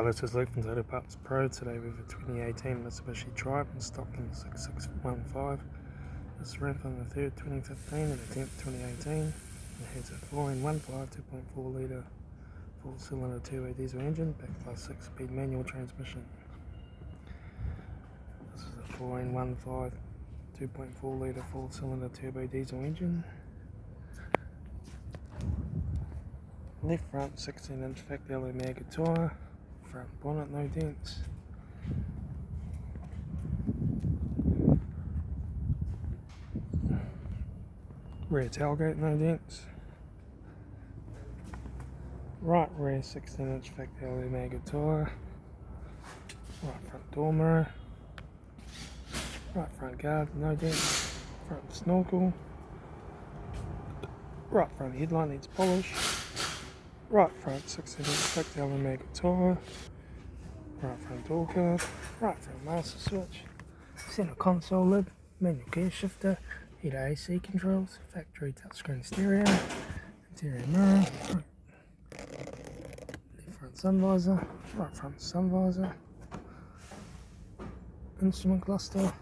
Hi, this is Luke from Total Parts Pro. Today we have a 2018 Mitsubishi Triton stocked in the 6615. This ran from the 3rd 2015 and the 10th 2018. It has a 4.15 2.4 litre 4-cylinder turbo diesel engine backed by a 6-speed manual transmission. This is a 4.15 2.4 litre 4-cylinder turbo diesel engine. Left front 16-inch factory alloy maggot tyre. Front bonnet no dents. Rear tailgate no dents. Right rear 16-inch factory alloy maggot tyre. Right front door mirror. Right front guard no dents. Front snorkel. Right front headlight needs polish. Right front 16-inch factory alloy maggot tyre. Right front door guard. Right front master switch. Centre console lid. Manual gear shifter. Heater AC controls. Factory touchscreen stereo. Interior mirror. Left front sun visor. Right front sun visor. Instrument cluster.